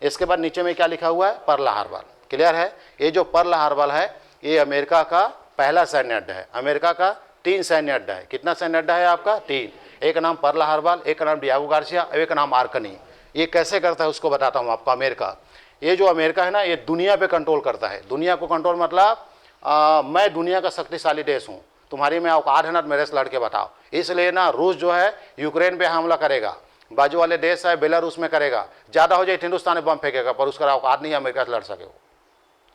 इसके बाद नीचे में क्या लिखा हुआ है, पर्ल हार्बर। क्लियर है। ये जो पर्ल हार्बर है ये अमेरिका का पहला सैन्य अड्डा है। अमेरिका का 3 सैन्य अड्डा है। कितना सैन्य अड्डा है आपका? 3। एक का नाम पर्ल हार्बर, एक का नाम डियागो गार्सिया और एक का नाम आर्कनी। ये कैसे करता है उसको बताता हूँ आपको। अमेरिका, ये जो अमेरिका है ना, ये दुनिया पे कंट्रोल करता है। दुनिया को कंट्रोल मतलब मैं दुनिया का शक्तिशाली देश हूँ, तुम्हारी में औकात है ना मेरे से लड़के बताओ। इसलिए ना रूस जो है यूक्रेन पे हमला करेगा, बाजू वाले देश है बेलारूस में करेगा, ज़्यादा हो जाए हिंदुस्तान में बम फेंकेगा, पर उसका औकात नहीं है अमेरिका से लड़ सके।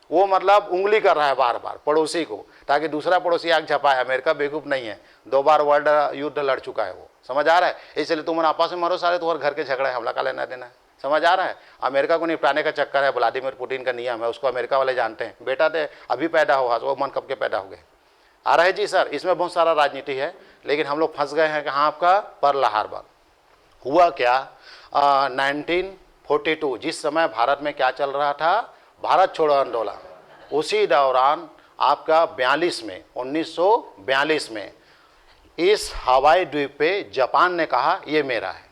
वो मतलब उंगली कर रहा है बार बार पड़ोसी को, ताकि दूसरा पड़ोसी आग झपाए। अमेरिका बेवकूफ़ नहीं है, 2 बार वर्ल्ड युद्ध लड़ चुका है वो, समझ आ रहा है। इसलिए तुम आपस में मरो सारे, तुम्हारे घर के झगड़ा है, हमला का लेना देना है, समझ आ रहा है। अमेरिका को निपटाने का चक्कर है, व्लादिमीर पुतिन का नियम है, उसको अमेरिका वाले जानते हैं। बेटा थे अभी पैदा हुआ, वो मन कब के पैदा हो गए। आ रहा है जी सर, इसमें बहुत सारा राजनीति है, लेकिन हम लोग फंस गए हैं कहाँ आपका पर्ल हार्बर। हुआ क्या, 1942 जिस समय भारत में क्या चल रहा था, भारत छोड़ो आंदोलन, उसी दौरान आपका 1942 में इस हवाई द्वीप पे जापान ने कहा ये मेरा है।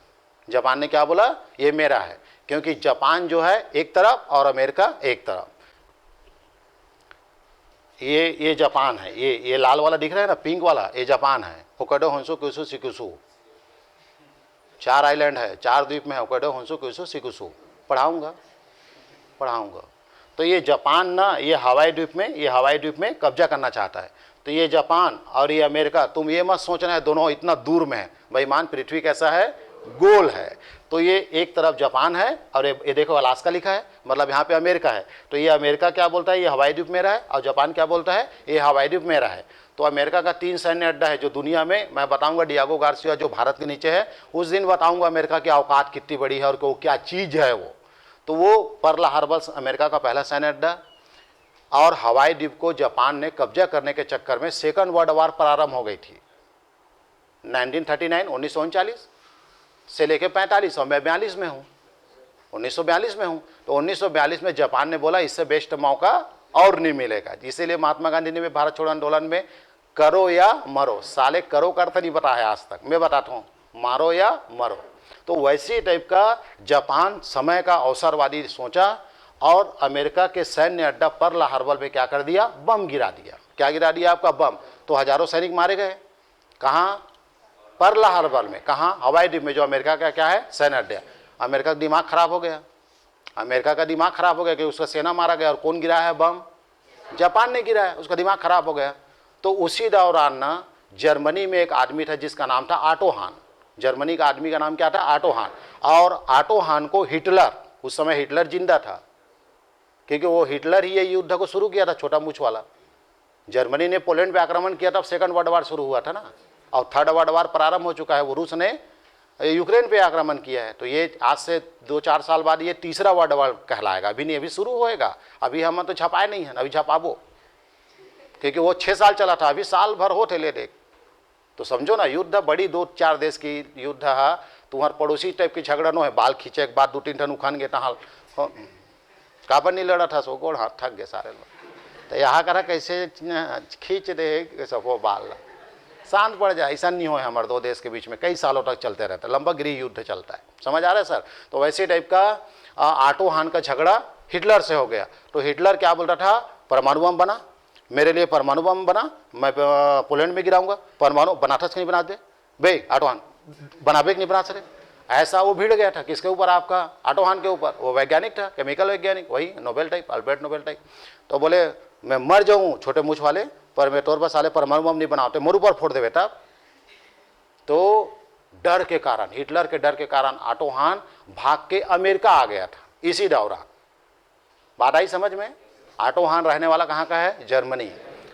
जापान ने क्या बोला, ये मेरा है, क्योंकि जापान जो है एक तरफ और अमेरिका एक तरफ। ये जापान है, ये लाल वाला दिख रहा है ना, पिंक वाला, ये जापान है। होक्काइडो, होन्शु, क्यूशु, शिकुशु, 4 आइलैंड है, 4 द्वीप में है, होक्काइडो, होन्शु, क्यूशु, शिकुशु। पढ़ाऊंगा। तो ये जापान ना, ये हवाई द्वीप में कब्जा करना चाहता है। तो ये जापान और ये अमेरिका, तुम ये मत सोचना है दोनों इतना दूर में है। बेईमान, पृथ्वी कैसा है, गोल है। तो ये एक तरफ जापान है और ये देखो अलास्का लिखा है, मतलब यहाँ पे अमेरिका है। तो ये अमेरिका क्या बोलता है, ये हवाई द्वीप मेरा है, और जापान क्या बोलता है, ये हवाई द्वीप मेरा है। तो अमेरिका का 3 सैन्य अड्डा है जो दुनिया में, मैं बताऊंगा डियागो गार्सिया जो भारत के नीचे है, उस दिन बताऊंगा अमेरिका की औकात कितनी बड़ी है और वो क्या चीज़ है वो। तो वो पर्ल हार्बर अमेरिका का पहला सैन्य अड्डा, और हवाई द्वीप को जापान ने कब्जा करने के चक्कर में सेकंड वर्ल्ड वॉर प्रारंभ हो गई थी 1939 से लेके 45, और मैं 42 में हूँ, 1942 में हूँ। तो 1942 में जापान ने बोला इससे बेस्ट मौका और नहीं मिलेगा। इसीलिए महात्मा गांधी ने भी भारत छोड़ो आंदोलन में करो या मरो, साले करो का अर्थ नहीं बताया आज तक, मैं बताता हूँ मारो या मरो। तो वैसी टाइप का जापान समय का अवसरवादी सोचा और अमेरिका के सैन्य अड्डा पर्ल हार्बर पे क्या कर दिया, बम गिरा दिया। क्या गिरा दिया आपका, बम। तो हजारों सैनिक मारे गए। कहाँ, पर्ल हार्बर में। कहाँ, हवाई द्वीप में, जो अमेरिका का क्या है, सैन्य अड्डा। अमेरिका का दिमाग खराब हो गया, अमेरिका का दिमाग खराब हो गया कि उसका सेना मारा गया। और कौन गिराया है बम, जापान ने गिराया, उसका दिमाग खराब हो गया। तो उसी दौरान ना जर्मनी में एक आदमी था जिसका नाम था ऑटो हान। जर्मनी का आदमी का नाम क्या था, ऑटो हान। और ऑटो हान को हिटलर, उस समय हिटलर जिंदा था, क्योंकि वो हिटलर ही ये युद्ध को शुरू किया था, छोटा मूछ वाला। जर्मनी ने पोलैंड पे आक्रमण किया था, सेकंड वर्ल्ड वॉर शुरू हुआ था ना, और थर्ड वर्ल्ड वॉर प्रारंभ हो चुका है, वो रूस ने यूक्रेन पे आक्रमण किया है। तो ये आज से 2-4 साल बाद ये तीसरा वर्ल्ड वॉर कहलाएगा। अभी नहीं, अभी शुरू होएगा, अभी हम तो छपाए नहीं है, अभी छपाबो, क्योंकि वो 6 साल चला था, अभी साल भर हो थे ले देख। तो समझो ना, युद्ध बड़ी 2-4 देश की युद्ध है, तुम्हारे पड़ोसी टाइप की झगड़ा नो है, बाल खींचे के बाद 2-3 टन उखान गए हाल काबर नहीं लड़ा था, सो गोड़ हाथ थक गए सारे लोग। तो यहाँ करा कैसे खींच दे सब वो बाल, शांत पड़ जाए। ऐसा नहीं हो हमारे 2 देश के बीच में कई सालों तक चलते रहता है, लंबा गृह युद्ध चलता है, समझ आ रहा है सर। तो वैसे टाइप का ऑटो हान का झगड़ा हिटलर से हो गया। तो हिटलर क्या बोल रहा था, परमाणु बम बना, मेरे लिए परमाणु बम बना, मैं पोलैंड में गिराऊंगा। परमाणु बनाता नहीं बना दे बे, ऑटो हान बनाबे नहीं बना सके। ऐसा वो भिड़ गया था, किसके ऊपर, आपका ऑटो हान के ऊपर। वो वैज्ञानिक था, केमिकल वैज्ञानिक, वही Nobel type, Albert Nobel type. तो बोले मैं मर जाऊँ छोटे मूछ वाले, पर मैं तौर पर साले परमाणु बम नहीं बनाते, मोर ऊपर फोड़ दे बेटा। तो डर के कारण, हिटलर के डर के कारण ऑटो हान भाग के अमेरिका आ गया था इसी दौरान। बात आई समझ में। ऑटो हान रहने वाला कहाँ का है, जर्मनी,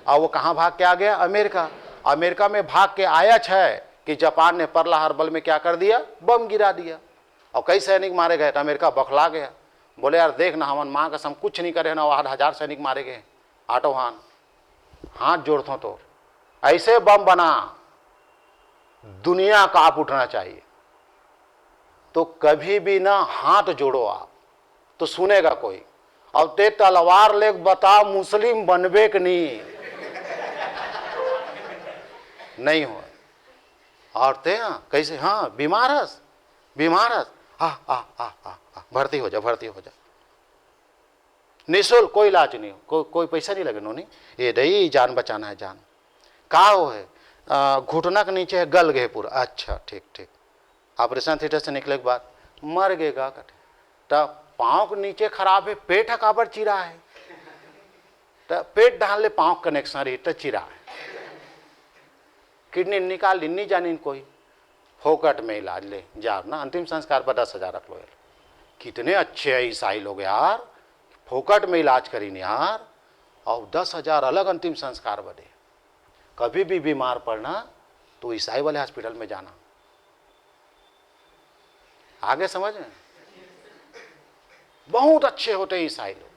और वो कहाँ भाग के आ गया, अमेरिका। अमेरिका में भाग के आया है कि जापान ने पर्ल हार्बर में क्या कर दिया, बम गिरा दिया, और कई सैनिक मारे गए। तो अमेरिका बखला गया, बोले यार देख ना, हमारे माँ कसम कुछ नहीं करे ना, 1000 सैनिक मारे गए। ऑटो हान हाथ जोड़ता तो ऐसे बम बना, दुनिया कांप उठना चाहिए। तो कभी भी ना हाथ जोड़ो आप, तो सुनेगा कोई। अब ते तलवार ले बता, मुस्लिम बनबे कि नहीं हो। और ते कैसे, हाँ बीमार हस, हाँ भर्ती हो जा, भर्ती हो जा, निःशुल्क, कोई इलाज नहीं, कोई पैसा नहीं लगे नहीं, ये नहीं जान बचाना है जान। कहाँ वो है? घुटना के नीचे है, गल गए पूरा। अच्छा ठीक ठीक, ऑपरेशन थिएटर से निकले के बाद मर गएगा कटे। तब पाँव के नीचे खराब है, पेट काबर चिरा है, तो पेट डाल ले पाँव कनेक्शन रही तो चिरा है, किडनी निकाल ली, नहीं जानी कोई, फोकट में इलाज ले जा ना, अंतिम संस्कार पर 10,000 रख लो। कितने अच्छे हैं ईसाई लोग यार, फोकट में इलाज करीन यार, और 10,000 अलग अंतिम संस्कार बदे। कभी भी बीमार पड़ना तो ईसाई वाले हॉस्पिटल में जाना। आगे समझ में? बहुत अच्छे होते हैं ईसाई लोग,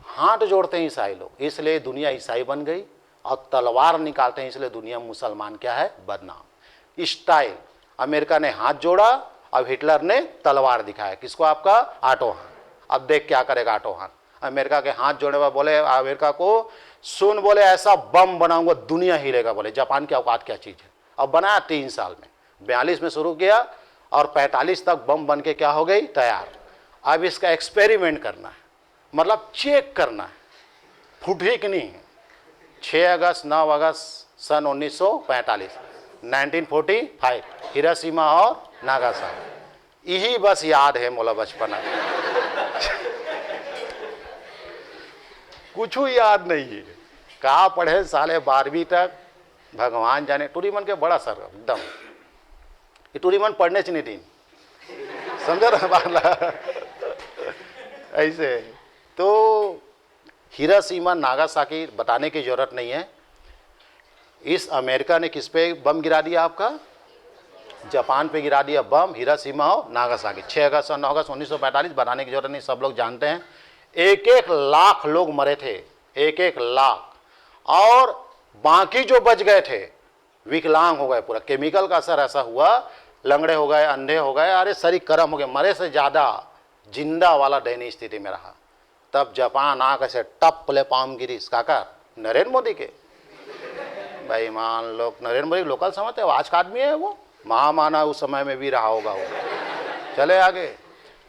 हाथ जोड़ते हैं ईसाई लोग, इसलिए दुनिया ईसाई बन गई, और तलवार निकालते हैं इसलिए दुनिया मुसलमान क्या है? बदनाम। स्टाइल, अमेरिका ने हाथ जोड़ा, अब हिटलर ने तलवार दिखाया, किसको? आपका ऑटो हान। अब देख क्या करेगा ऑटो हान, अमेरिका के हाथ जोड़ने पर बोले अमेरिका को, सुन बोले ऐसा बम बनाऊंगा दुनिया हिलेगा, बोले जापान की औकात क्या चीज है। अब बनाया 3 साल में, 42 में शुरू किया और 45 तक बम बन के क्या हो गई? तैयार। अब इसका एक्सपेरिमेंट करना है, मतलब चेक करना है फूटी कि नहीं। 6 अगस्त 9 अगस्त सन 1945, 1945, हिरोशिमा और नागासाकी, यही बस याद है मोला बचपना। कुछ याद नहीं है, कहाँ पढ़े साले 12वीं तक, भगवान जाने। टूरीमन के बड़ा सर एकदम, ये टूरीमन पढ़ने से नहीं थी, समझा ना बाला ऐसे। तो हिरोशिमा नागासाकी बताने की जरूरत नहीं है। इस अमेरिका ने किस पे बम गिरा दिया? आपका जापान पे गिरा दिया बम, हिरोशिमा और नागासाकी। 6 अगस्त और 9 अगस्त 1945, बताने की जरूरत नहीं, सब लोग जानते हैं। 1-1 लाख लोग मरे थे, 1-1 लाख, और बाकी जो बच गए थे विकलांग हो गए, पूरा केमिकल का असर ऐसा हुआ, लंगड़े हो गए, अंधे हो गए, अरे शरीर गर्म हो गए, मरे से ज़्यादा जिंदा वाला दयनीय स्थिति में रहा। तब जापान आ कैसे टप प्ले पाम गिरी, काका नरेंद्र मोदी के भाई मान लोग, नरेंद्र मोदी लोकल समझते हो, आज का आदमी है वो, महामाना उस समय में भी रहा होगा वो। चले आगे,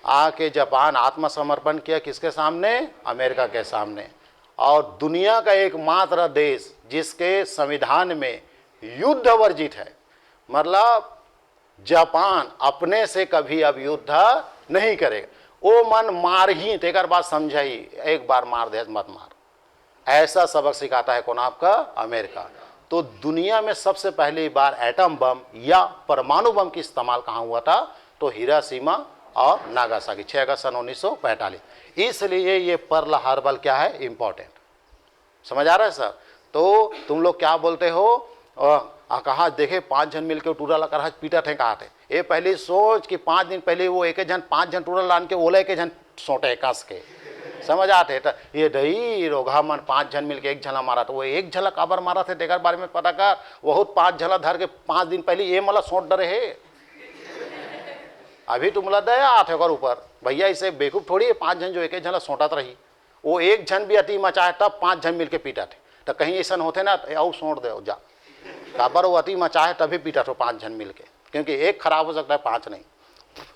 आके जापान आत्मसमर्पण किया किसके सामने? अमेरिका के सामने। और दुनिया का एकमात्र देश जिसके संविधान में युद्ध वर्जित है, मतलब जापान अपने से कभी अब युद्ध नहीं करेगा, वो मन मार ही, तेकर बात समझाई, एक बार मार दे मत मार, ऐसा सबक सिखाता है कौन? आपका अमेरिका। तो दुनिया में सबसे पहली बार एटम बम या परमाणु बम की इस्तेमाल कहाँ हुआ था? तो हिरोशिमा और नागासाकी, 6 अगस्त सन 1945। इसलिए ये पर्ल हार्बर क्या है? इंपॉर्टेंट। समझ आ रहा है सर? तो तुम लोग क्या बोलते हो, कहा देखे 5 जन मिलकर टूरा लगा पीटा थे, कहा थे ये पहले सोच कि 5 दिन पहले वो एक जन 5 जन टूरा लान के ओले के जन सोटे कस के, समझ आते तो ये दही रोगा मन 5 जन मिलके एक झला मारा, तो वो एक झला काबर मारा थे तेकर बारे में पता कर, बहुत 5 झला धर के 5 दिन पहले ये मला सोट डरे है। अभी तुम मला दया आते हो ऊपर भैया, इसे बेवकूफ थोड़ी है 5 जन जो एक झला सोटत रही, वो एक जन भी अति मचाए तब 5 जन मिलके पीटा थे। तो कहीं ऐसा होते ना आओ सोट दे जा, काबर वो अति मचाए तभी पीटा तो 5 जन मिलके, क्योंकि एक खराब हो सकता है 5 नहीं।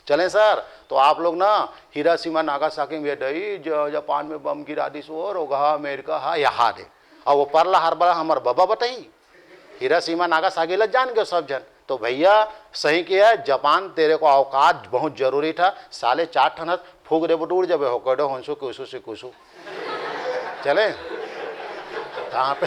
चलें सर, तो आप लोग ना हिरोशिमा नागासाकी में दई जापान में बम गिरा दी सो रोगा अमेरिका हा यहाँ दे, और वो पर्ल हार्बर हमार बाबा बताई, हिरोशिमा नागासाकी लग जान गए सब जन। तो भैया सही किया है, जापान तेरे को औकात बहुत जरूरी था, साले 4 ठन फूक दे बटूर जब हो कड़ो हंसू कुसू से कुसू। चले कहाँ पे